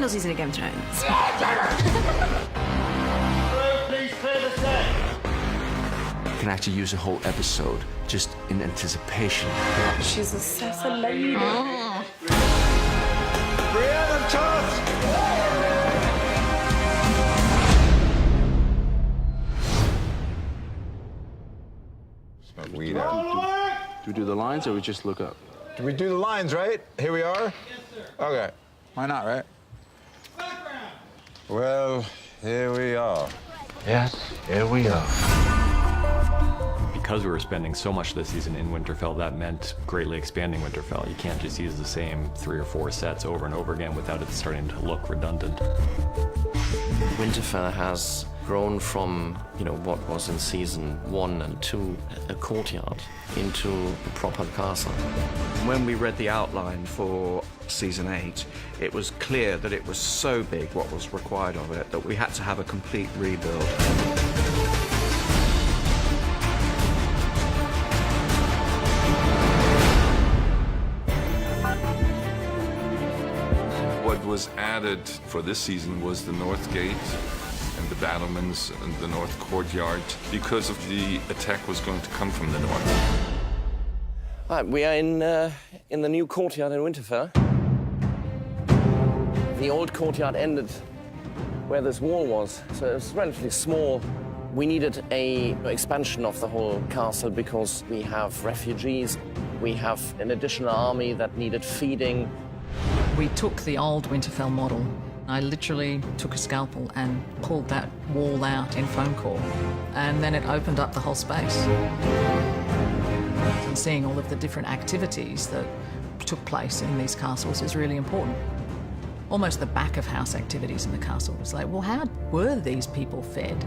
final season of Game of Thrones. Please clear the set. You can actually use a whole episode just in anticipation. She's a sassy lady. Brianna Toss! Weed out. Do we do the lines or we just look up? Do we do the lines, right? Here we are? Yes, sir. Okay. Why not, right? Background. Well, here we are. Yes, here we are. Because we were spending so much this season in Winterfell, that meant greatly expanding Winterfell. You can't just use the same 3 or 4 sets over and over again without it starting to look redundant. Winterfell has grown from, what was in season 1 and 2 a courtyard into a proper castle. When we read the outline for season 8, it was clear that it was so big what was required of it that we had to have a complete rebuild. What was added for this season was the North Gate and the battlements and the North Courtyard because of the attack was going to come from the north. Right, we are in the new courtyard in Winterfell. The old courtyard ended where this wall was, so it was relatively small. We needed an expansion of the whole castle because we have refugees, we have an additional army that needed feeding. We took the old Winterfell model. I literally took a scalpel and pulled that wall out in foam core, and then it opened up the whole space. And seeing all of the different activities that took place in these castles is really important. Almost the back of house activities in the castle was like, well, how were these people fed?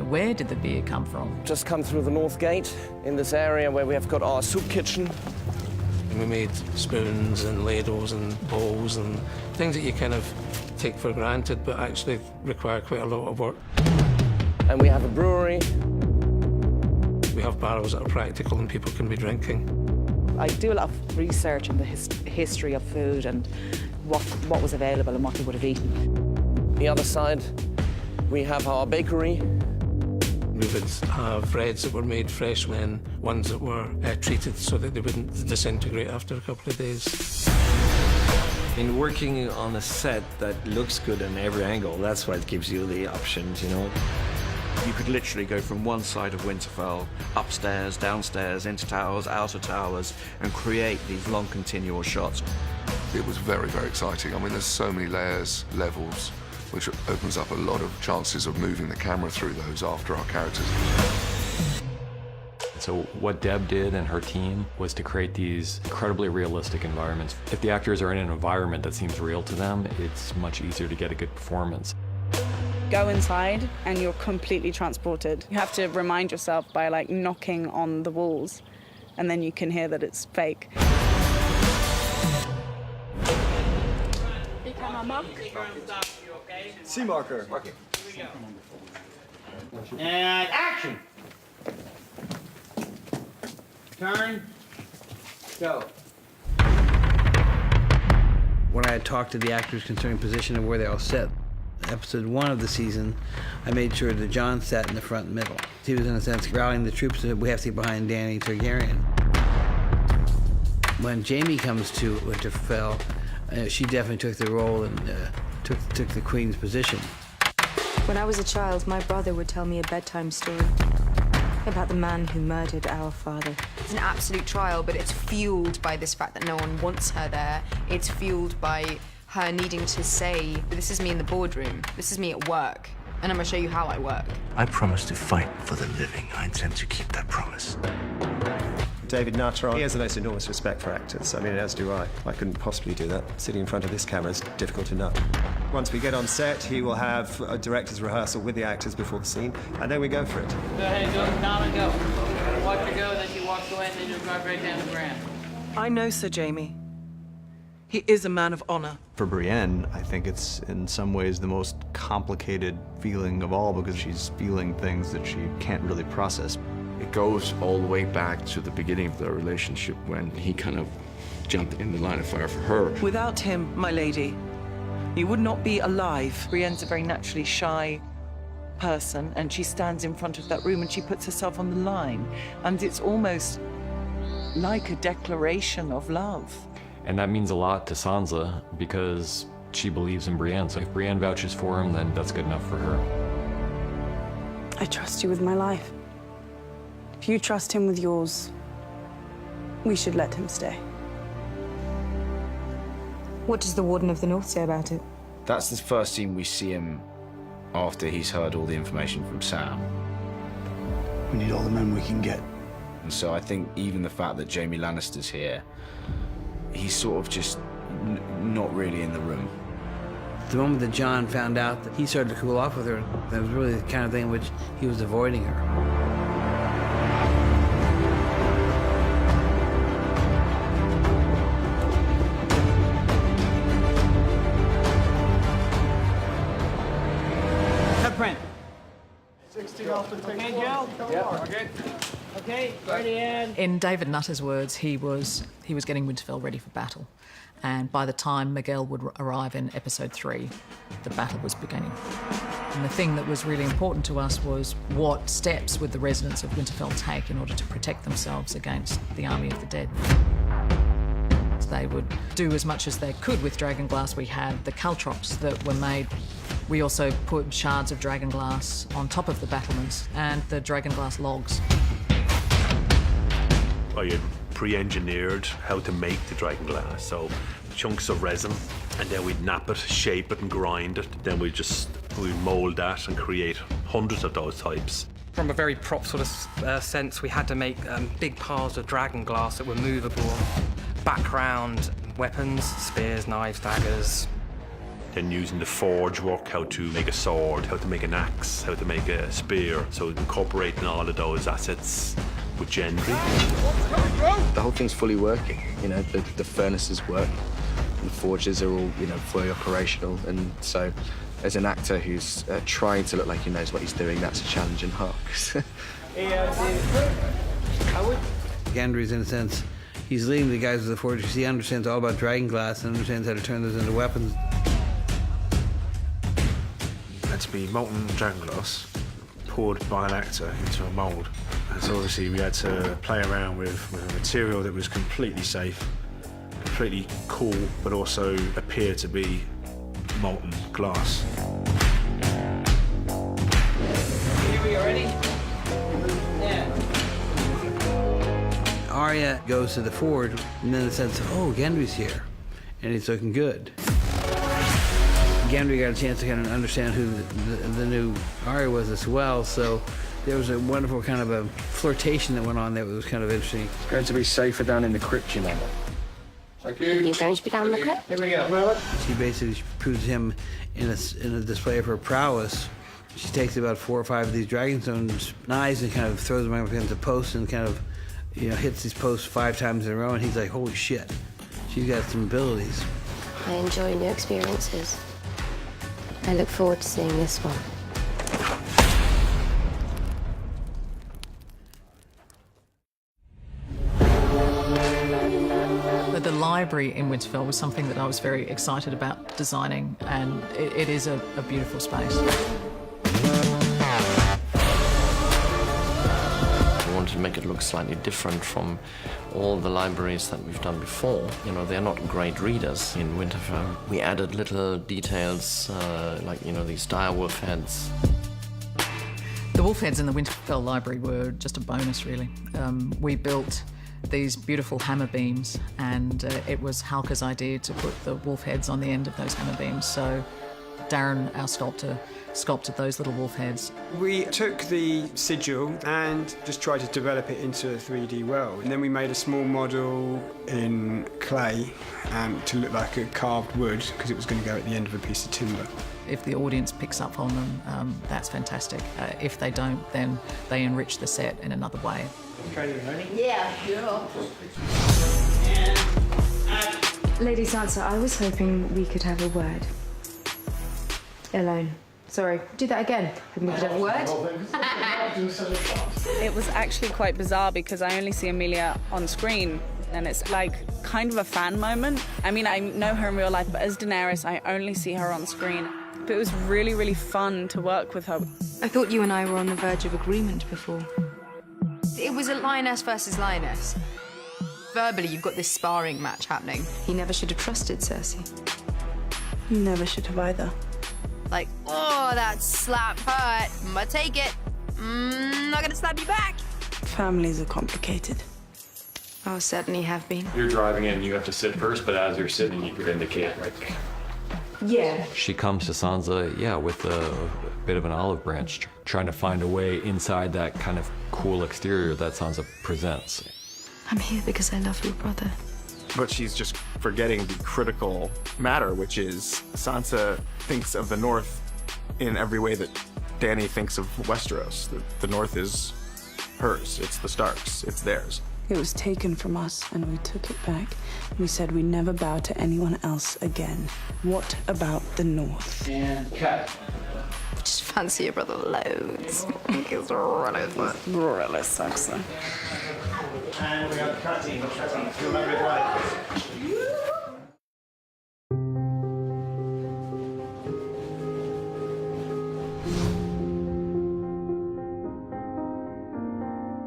Where did the beer come from? Just come through the North Gate in this area where we have got our soup kitchen. We made spoons and ladles and bowls and things that you kind of take for granted but actually require quite a lot of work. And we have a brewery. We have barrels that are practical and people can be drinking. I do a lot of research on the history of food and what was available and what they would have eaten. The other side, we have our bakery. We would have breads that were made fresh and ones that were treated so that they wouldn't disintegrate after a couple of days. In working on a set that looks good in every angle, that's what gives you the options, You could literally go from one side of Winterfell, upstairs, downstairs, into towers, out of towers, and create these long continual shots. It was very, very exciting. I mean, there's so many layers, levels, which opens up a lot of chances of moving the camera through those after our characters. So what Deb did and her team was to create these incredibly realistic environments. If the actors are in an environment that seems real to them, it's much easier to get a good performance. Go inside and you're completely transported. You have to remind yourself by knocking on the walls, and then you can hear that it's fake. C marker. And action. Turn. Go. When I had talked to the actors concerning position and where they all sat, episode 1 of the season, I made sure that John sat in the front and middle. He was, in a sense, rallying the troops that we have to get behind Dany Targaryen. When Jaime comes to Winterfell, she definitely took the role and took the queen's position. When I was a child, my brother would tell me a bedtime story about the man who murdered our father. It's an absolute trial, but it's fueled by this fact that no one wants her there. It's fueled by her needing to say, this is me in the boardroom, this is me at work, and I'm gonna show you how I work. I promise to fight for the living. I intend to keep that promise. David Nutter, he has the most enormous respect for actors. I mean, as do I. I couldn't possibly do that. Sitting in front of this camera is difficult enough. Once we get on set, he will have a director's rehearsal with the actors before the scene, and then we go for it. Go ahead, go, down and go. Watch her go, then she walks away, and then you'll drive right down the ground. I know Sir Jaime. He is a man of honor. For Brienne, I think it's in some ways the most complicated feeling of all because she's feeling things that she can't really process. It goes all the way back to the beginning of their relationship when he kind of jumped in the line of fire for her. Without him, my lady, You would not be alive. Brienne's a very naturally shy person, and she stands in front of that room and she puts herself on the line. And it's almost like a declaration of love. And that means a lot to Sansa because she believes in Brienne. So if Brienne vouches for him, then that's good enough for her. I trust you with my life. If you trust him with yours, we should let him stay. What does the Warden of the North say about it? That's the first scene we see him after he's heard all the information from Sam. We need all the men we can get. And so I think even the fact that Jaime Lannister's here, he's sort of just not really in the room. The moment that Jon found out that he started to cool off with her, that was really the kind of thing in which he was avoiding her. Print. 16 off the okay, Joe? Yeah. Okay. Okay, ready, and... In David Nutter's words, he was getting Winterfell ready for battle. And by the time Miguel would arrive in episode 3, the battle was beginning. And the thing that was really important to us was what steps would the residents of Winterfell take in order to protect themselves against the army of the dead. They would do as much as they could with dragonglass. We had the caltrops that were made. We also put shards of dragonglass on top of the battlements and the dragonglass logs. I had pre-engineered how to make the dragonglass, so chunks of resin, and then we'd nap it, shape it and grind it. Then we'd mould that and create hundreds of those types. From a very prop sort of sense, we had to make big piles of dragonglass that were movable. Background, weapons, spears, knives, daggers. Then using the forge work, how to make a sword, how to make an axe, how to make a spear. So incorporating all of those assets with Gendry. The whole thing's fully working. You know, the furnaces work, the forges are all, fully operational. And so, as an actor who's trying to look like he knows what he's doing, that's a challenge in Huck. Gendry's, in a sense, he's leading the guys with the forges. He understands all about dragonglass and understands how to turn those into weapons. Had to be molten dragonglass poured by an actor into a mould. And so obviously we had to play around with a material that was completely safe, completely cool, but also appeared to be molten glass. Here we are ready? Yeah. Arya goes to the forge, and then it says, oh, Gendry's here, and he's looking good. Gendry got a chance to kind of understand who the new Arya was as well, so there was a wonderful kind of a flirtation that went on there that was kind of interesting. It's going to be safer down in the crypt, you know. You're going to be down the crypt? Here we go. She basically proves him in a display of her prowess. She takes about 4 or 5 of these Dragonstone knives and kind of throws them up against a post and kind of, hits these posts 5 times in a row, and he's like, holy shit, she's got some abilities. I enjoy new experiences. I look forward to seeing this one. The library in Winterfell was something that I was very excited about designing, and it is a beautiful space. We wanted to make it look slightly different from all the libraries that we've done before. They're not great readers in Winterfell. We added little details like, these dire wolf heads. The wolf heads in the Winterfell library were just a bonus, really. We built these beautiful hammer beams, and it was Halka's idea to put the wolf heads on the end of those hammer beams. So Darren, our sculptor, sculpted those little wolf heads. We took the sigil and just tried to develop it into a 3D world. And then we made a small model in clay to look like a carved wood, because it was going to go at the end of a piece of timber. If the audience picks up on them, that's fantastic. If they don't, then they enrich the set in another way. Ready? Yeah, sure. Lady Sansa, I was hoping we could have a word. Alone. Sorry, do that again. Hoping we could have a word. It was actually quite bizarre because I only see Amelia on screen And it's like kind of a fan moment. I mean, I know her in real life, but as Daenerys, I only see her on screen. But it was really, really fun to work with her. I thought you and I were on the verge of agreement before. It was a lioness versus lioness. Verbally, you've got this sparring match happening. He never should have trusted Cersei. You never should have either. Like, oh, that slap hurt. I'ma take it. Not gonna slap you back. Families are complicated. Oh, certainly have been. You're driving in, you have to sit first, but as you're sitting, you could indicate, like... Yeah. She comes to Sansa, with a bit of an olive branch, trying to find a way inside that kind of cool exterior that Sansa presents. I'm here because I love your brother. But she's just forgetting the critical matter, which is Sansa thinks of the North in every way that Dany thinks of Westeros. The North is hers. It's the Starks. It's theirs. It was taken from us, and we took it back. We said we'd never bow to anyone else again. What about the North? And cut. Just fancy your brother loads. It's really fun. Really sucks, though. And we have cutting. If you remember it right.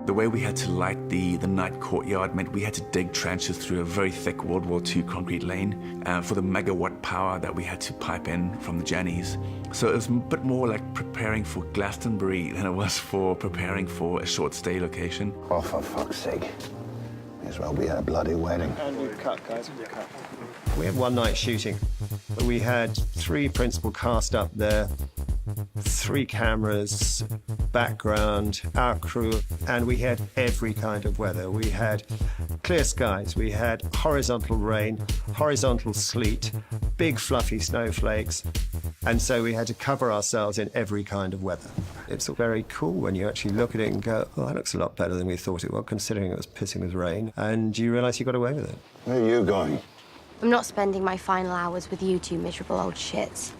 The way we had to light the night courtyard meant we had to dig trenches through a very thick World War II concrete lane for the megawatt power that we had to pipe in from the Jennies. So it was a bit more like preparing for Glastonbury than it was for preparing for a short stay location. Oh, for fuck's sake. May as well be at a bloody wedding. And we've cut, guys, we've cut. We had one night shooting. We had 3 principal cast up there, 3 cameras, background, our crew, and we had every kind of weather. We had clear skies, we had horizontal rain, horizontal sleet, big fluffy snowflakes, and so we had to cover ourselves in every kind of weather. It's very cool when you actually look at it and go, oh, that looks a lot better than we thought it would, considering it was pissing with rain, and you realise you got away with it. Where are you going? I'm not spending my final hours with you two miserable old shits.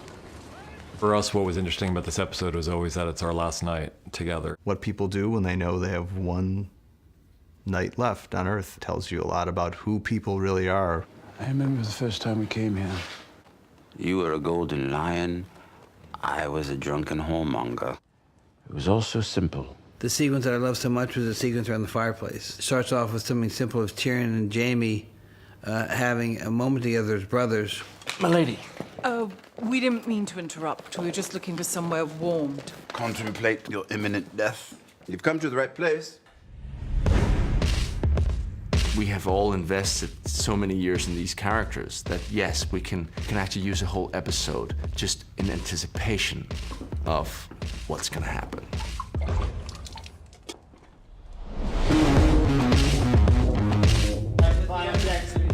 For us, what was interesting about this episode was always that it's our last night together. What people do when they know they have one night left on Earth tells you a lot about who people really are. I remember the first time we came here. You were a golden lion. I was a drunken whoremonger. It was all so simple. The sequence that I love so much was the sequence around the fireplace. It starts off with something simple as Tyrion and Jaime having a moment together as brothers. My lady. Oh, we didn't mean to interrupt. We were just looking for somewhere warm. Contemplate your imminent death. You've come to the right place. We have all invested so many years in these characters that, yes, we can actually use a whole episode just in anticipation of what's going to happen.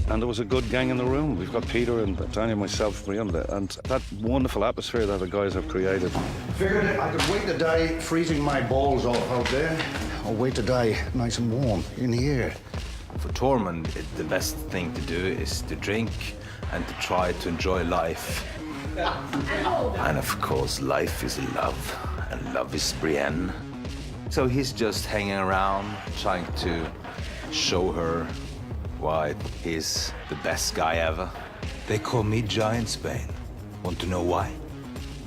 And there was a good gang in the room. We've got Peter and Tanya, myself, Rihanna, and that wonderful atmosphere that the guys have created. Figured I could wait to die freezing my balls off out there, or wait to die nice and warm in here. For Tormund, the best thing to do is to drink and to try to enjoy life. And of course, life is love, and love is Brienne. So he's just hanging around, trying to show her why he's the best guy ever. They call me Giantsbane. Want to know why?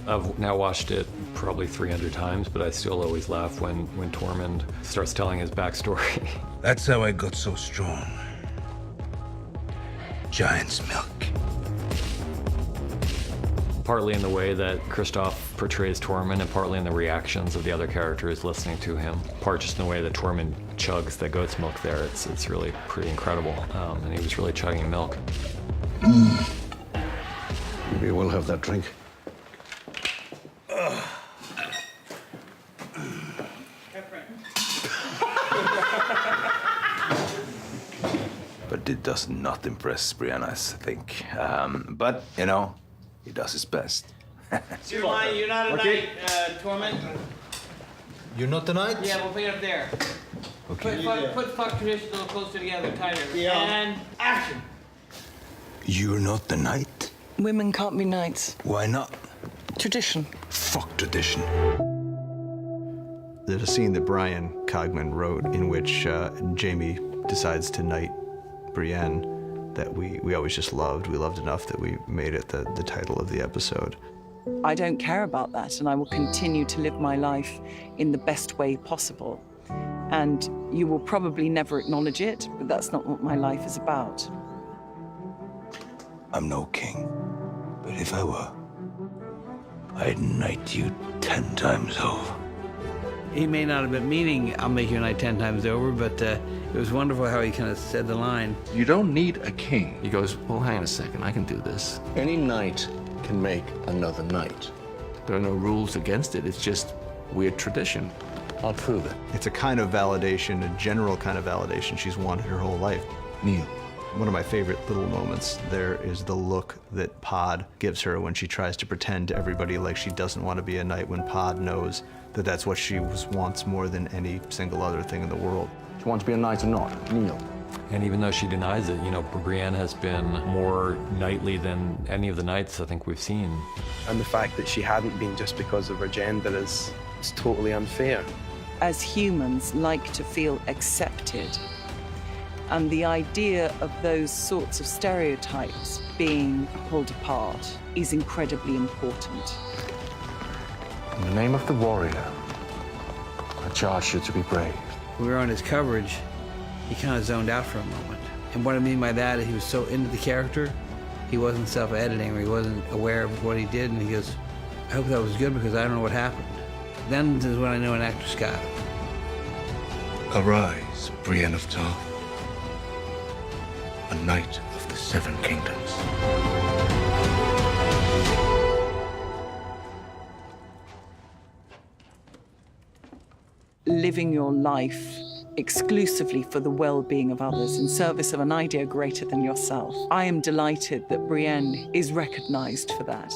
I've now watched it probably 300 times, but I still always laugh when Tormund starts telling his backstory. That's how I got so strong. Giant's milk. Partly in the way that Kristoff portrays Tormund, and partly in the reactions of the other characters listening to him. Part just in the way that Tormund chugs the goat's milk there. It's really pretty incredible. And he was really chugging milk. Maybe we'll have that drink. But it does not impress Brienne, I think. But, you know, he does his best. You're not a knight, Tormund. You're not the knight? Yeah, we'll pick it up there. Okay. Put fuck tradition a little closer together, tighter. And action. You're not the knight? Women can't be knights. Why not? Tradition. Fuck tradition. There's a scene that Brian Cogman wrote in which Jaime decides to knight Brienne that we always just loved. We loved enough that we made it the title of the episode. I don't care about that, and I will continue to live my life in the best way possible. And you will probably never acknowledge it, but that's not what my life is about. I'm no king, but if I were, I'd knight you 10 times over. He may not have been meaning, I'll make your knight 10 times over, but it was wonderful how he kind of said the line. You don't need a king. He goes, well, hang on a second, I can do this. Any knight can make another knight. There are no rules against it, it's just weird tradition. I'll prove it. It's a kind of validation, a general kind of validation she's wanted her whole life. Neil. One of my favorite little moments there is the look that Pod gives her when she tries to pretend to everybody like she doesn't want to be a knight, when Pod knows that that's what she wants more than any single other thing in the world. Do you want to be a knight or not, Neil? And even though she denies it, you know, Brienne has been more knightly than any of the knights I think we've seen. And the fact that she hadn't been just because of her gender is totally unfair. As humans, like to feel accepted. And the idea of those sorts of stereotypes being pulled apart is incredibly important. In the name of the warrior, I charge you to be brave. We were on his coverage, he kind of zoned out for a moment. And what I mean by that is he was so into the character, he wasn't self-editing, or he wasn't aware of what he did, and he goes, I hope that was good because I don't know what happened. Then is when I know an actor's got it. Arise, Brienne of Tarth, a knight of the Seven Kingdoms. Living your life exclusively for the well-being of others in service of an idea greater than yourself. I am delighted that Brienne is recognized for that.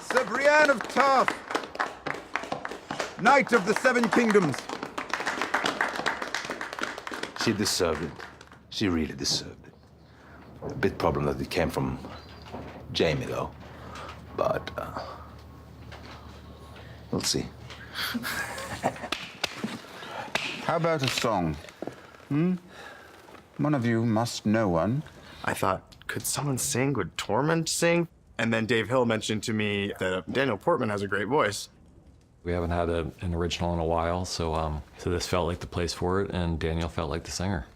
Sir Brienne of Tarth, Knight of the Seven Kingdoms. She deserved it. She really deserved it. A bit problem that it came from Jamie, though. But we'll see. How about a song? One of you must know one. I thought, could someone sing? Would Tormund sing? And then Dave Hill mentioned to me that Daniel Portman has a great voice. We haven't had an original in a while, so this felt like the place for it, and Daniel felt like the singer.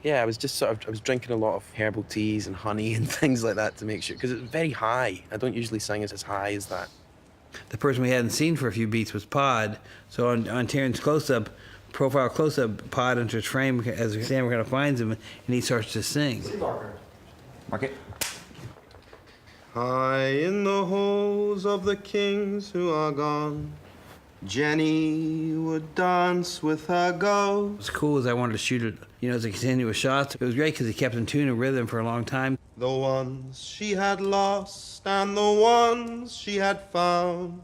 Yeah, I was just I was drinking a lot of herbal teas and honey and things like that to make sure, because it's very high. I don't usually sing as high as that. The person we hadn't seen for a few beats was Pod, so on Terrence's close-up, profile close-up, Pod enters frame as the camera kind of finds him, and he starts to sing. Mark it. High in the halls of the kings who are gone, Jenny would dance with her ghost. What's cool is I wanted to shoot it, as a continuous shot. It was great because he kept in tune and rhythm for a long time. The ones she had lost and the ones she had found.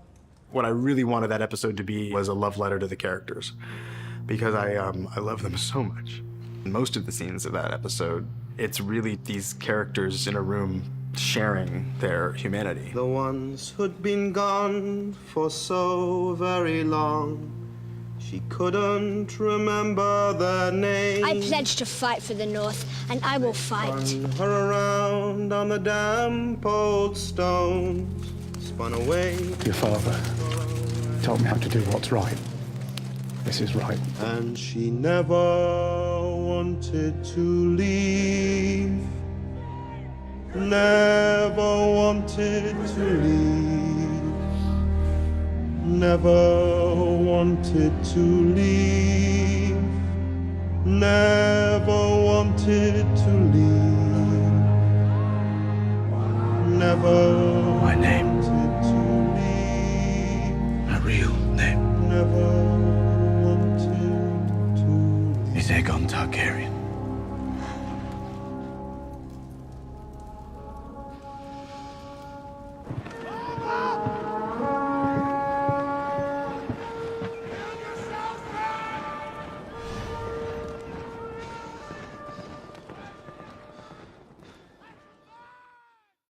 What I really wanted that episode to be was a love letter to the characters, because I love them so much. In most of the scenes of that episode, it's really these characters in a room sharing their humanity. The ones who'd been gone for so very long, she couldn't remember their names. I pledge to fight for the North, and I will fight. Spun her around on the damp old stones, spun away. Your father told me how to do what's right. This is right. And she never wanted to leave. Never wanted to leave. Never wanted to leave. Never wanted to leave. Never My name. wanted to leave. My real name Never wanted to is Aegon Targaryen.